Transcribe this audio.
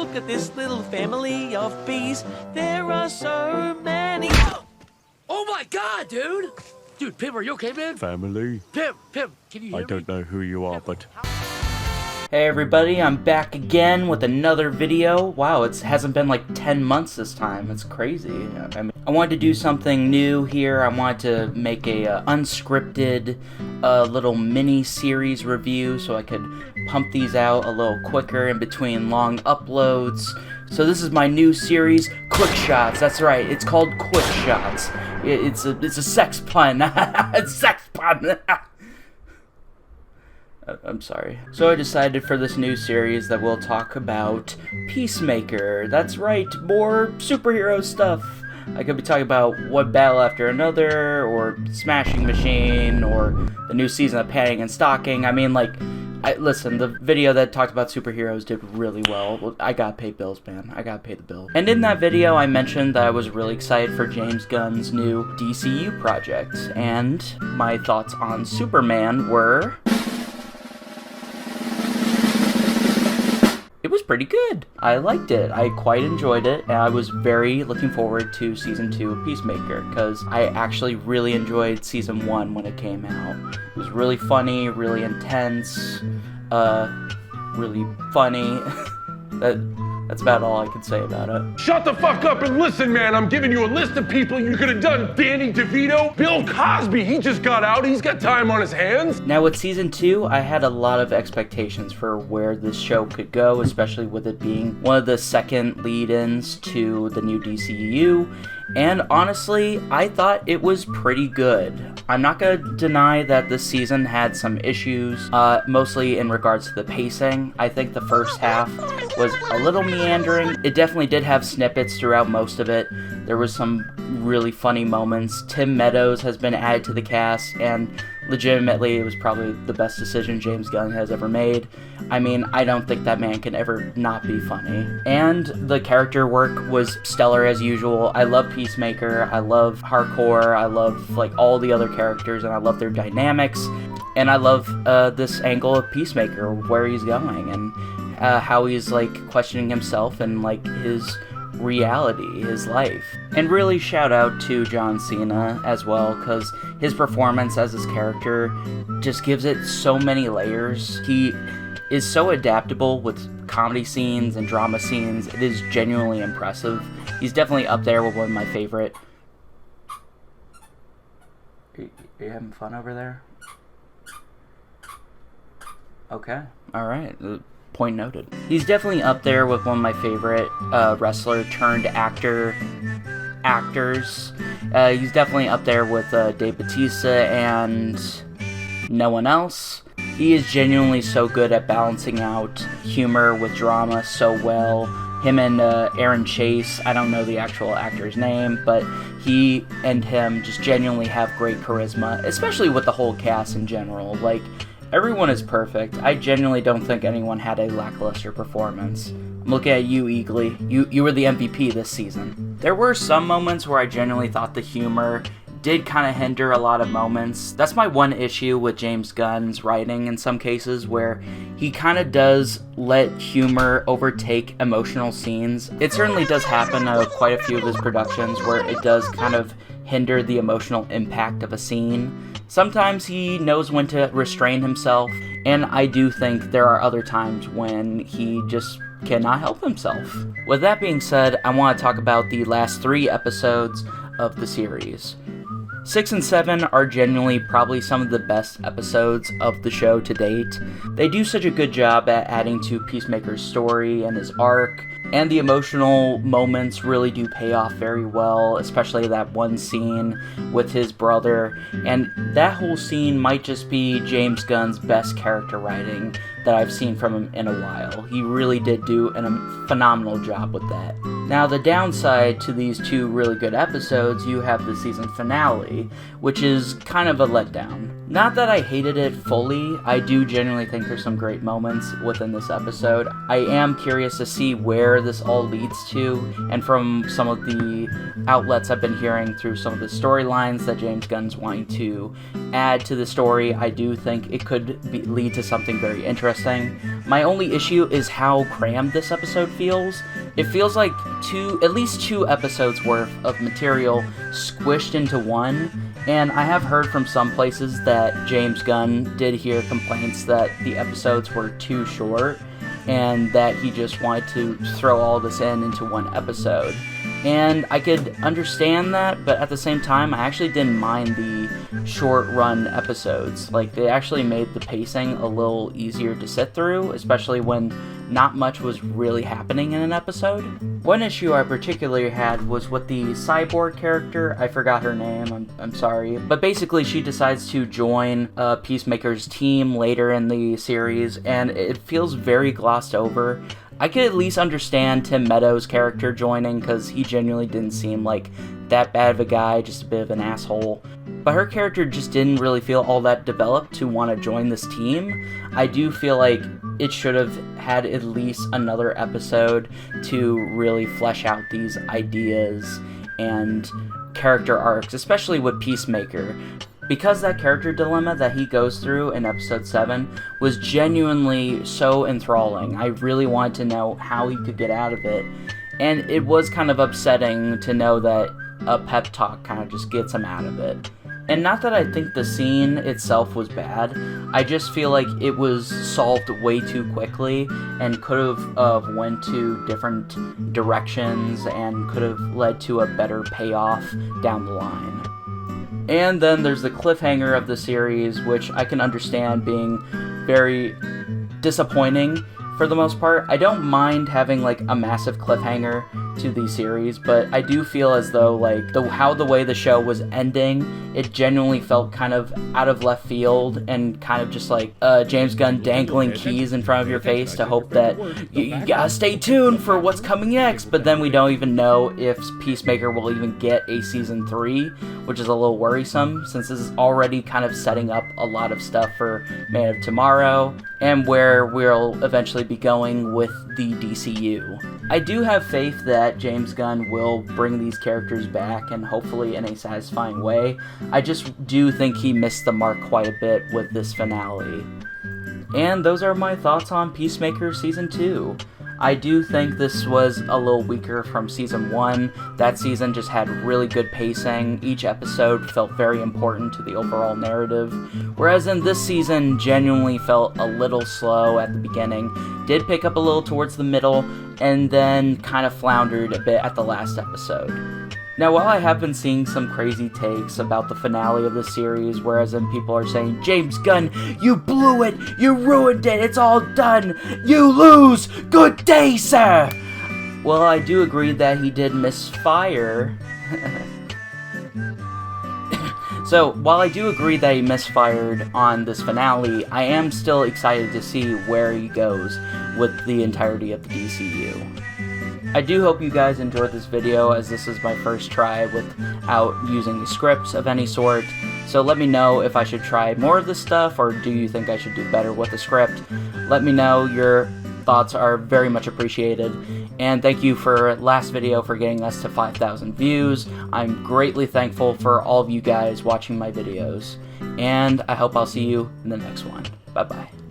look at this little family of bees. There are so many. Oh my god, dude! Dude, Pim, are you okay, man? Family? Pim, can you hear me? I don't know who you are, but... Hey everybody, I'm back again with another video. Wow, it hasn't been like 10 months this time. It's crazy. I wanted to do something new here. I wanted to make a unscripted little mini-series review so I could pump these out a little quicker in between long uploads. So this is my new series, Quick Shots. That's right, it's called Quick Shots. It's a sex pun. It's sex pun. I'm sorry. So I decided for this new series that we'll talk about Peacemaker. That's right, more superhero stuff. I could be talking about One Battle After Another, or Smashing Machine, or the new season of Panning and Stocking. I mean, like, listen, the video that talked about superheroes did really well. I gotta pay bills, man. I gotta pay the bill. And in that video, I mentioned that I was really excited for James Gunn's new DCU project. And my thoughts on Superman were... it was pretty good. I liked it. I quite enjoyed it, and I was very looking forward to Season 2 of Peacemaker, because I actually really enjoyed Season 1 when it came out. It was really funny, really intense, really funny. That's about all I can say about it. Shut the fuck up and listen, man. I'm giving you a list of people you could have done. Danny DeVito, Bill Cosby, he just got out. He's got time on his hands. Now with Season 2, I had a lot of expectations for where this show could go, especially with it being one of the second lead-ins to the new DCU. And honestly, I thought it was pretty good. I'm not gonna deny that this season had some issues, mostly in regards to the pacing. I think the first half was a little meandering. It definitely did have snippets throughout most of it. There was some really funny moments. Tim Meadows has been added to the cast, and legitimately, it was probably the best decision James Gunn has ever made. I mean, I don't think that man can ever not be funny. And the character work was stellar as usual. I love Peacemaker, I love Hardcore, I love like all the other characters, and I love their dynamics. And I love this angle of Peacemaker, where he's going, and how he's like questioning himself and like his reality, his life. And really shout out to John Cena as well, because his performance as his character just gives it so many layers. He is so adaptable with comedy scenes and drama scenes. It is genuinely impressive. He's definitely up there with one of my favorite... Are you having fun over there? Okay, alright. Point noted. He's definitely up there with one of my favorite wrestler turned actors. He's definitely up there with Dave Bautista and no one else. He is genuinely so good at balancing out humor with drama so well. Him and Aaron Chase, I don't know the actual actor's name, but he and him just genuinely have great charisma, especially with the whole cast in general. Like, everyone is perfect. I genuinely don't think anyone had a lackluster performance. I'm looking at you, Eagly. You were the MVP this season. There were some moments where I genuinely thought the humor did kind of hinder a lot of moments. That's my one issue with James Gunn's writing in some cases, where he kind of does let humor overtake emotional scenes. It certainly does happen quite a few of his productions where it does kind of hinder the emotional impact of a scene. Sometimes he knows when to restrain himself, and I do think there are other times when he just cannot help himself. With that being said, I want to talk about the last 3 episodes of the series. 6 and 7 are genuinely probably some of the best episodes of the show to date. They do such a good job at adding to Peacemaker's story and his arc, and the emotional moments really do pay off very well, especially that one scene with his brother, and that whole scene might just be James Gunn's best character writing that I've seen from him in a while. He really did do a phenomenal job with that. Now, the downside to these two really good episodes, you have the season finale, which is kind of a letdown. Not that I hated it fully, I do genuinely think there's some great moments within this episode. I am curious to see where this all leads to, and from some of the outlets I've been hearing through some of the storylines that James Gunn's wanting to add to the story, I do think it could lead to something very interesting. My only issue is how crammed this episode feels. It feels like at least two episodes worth of material squished into one, and I have heard from some places that James Gunn did hear complaints that the episodes were too short, and that he just wanted to throw all this into one episode. And I could understand that, but at the same time, I actually didn't mind the short-run episodes. Like, they actually made the pacing a little easier to sit through, especially when not much was really happening in an episode. One issue I particularly had was with the cyborg character. I forgot her name, I'm sorry. But basically, she decides to join Peacemaker's team later in the series, and it feels very glossed over. I could at least understand Tim Meadows' character joining, because he genuinely didn't seem like that bad of a guy, just a bit of an asshole. But her character just didn't really feel all that developed to want to join this team. I do feel like it should have had at least another episode to really flesh out these ideas and character arcs, especially with Peacemaker. Because that character dilemma that he goes through in episode 7 was genuinely so enthralling. I really wanted to know how he could get out of it. And it was kind of upsetting to know that a pep talk kind of just gets him out of it. And not that I think the scene itself was bad, I just feel like it was solved way too quickly and could have went to different directions and could have led to a better payoff down the line. And then there's the cliffhanger of the series, which I can understand being very disappointing for the most part. I don't mind having like a massive cliffhanger to the series, but I do feel as though like the way the show was ending, it genuinely felt kind of out of left field and kind of just like James Gunn dangling keys in front of your face to hope that you gotta stay tuned for what's coming next, but then we don't even know if Peacemaker will even get a season 3, which is a little worrisome since this is already kind of setting up a lot of stuff for Man of Tomorrow and where we'll eventually be going with the DCU. I do have faith that James Gunn will bring these characters back, and hopefully in a satisfying way. I just do think he missed the mark quite a bit with this finale. And those are my thoughts on Peacemaker Season 2. I do think this was a little weaker from Season 1. That season just had really good pacing. Each episode felt very important to the overall narrative. Whereas in this season, genuinely felt a little slow at the beginning. Did pick up a little towards the middle, and then kind of floundered a bit at the last episode. Now, while I have been seeing some crazy takes about the finale of the series, whereas then people are saying, James Gunn, you blew it, you ruined it, it's all done, you lose, good day, sir! Well, I do agree that he did misfire. So, while I do agree that he misfired on this finale, I am still excited to see where he goes with the entirety of the DCU. I do hope you guys enjoyed this video, as this is my first try without using scripts of any sort. So let me know if I should try more of this stuff, or do you think I should do better with the script? Let me know. Your thoughts are very much appreciated. And thank you for last video for getting us to 5,000 views. I'm greatly thankful for all of you guys watching my videos. And I hope I'll see you in the next one. Bye-bye.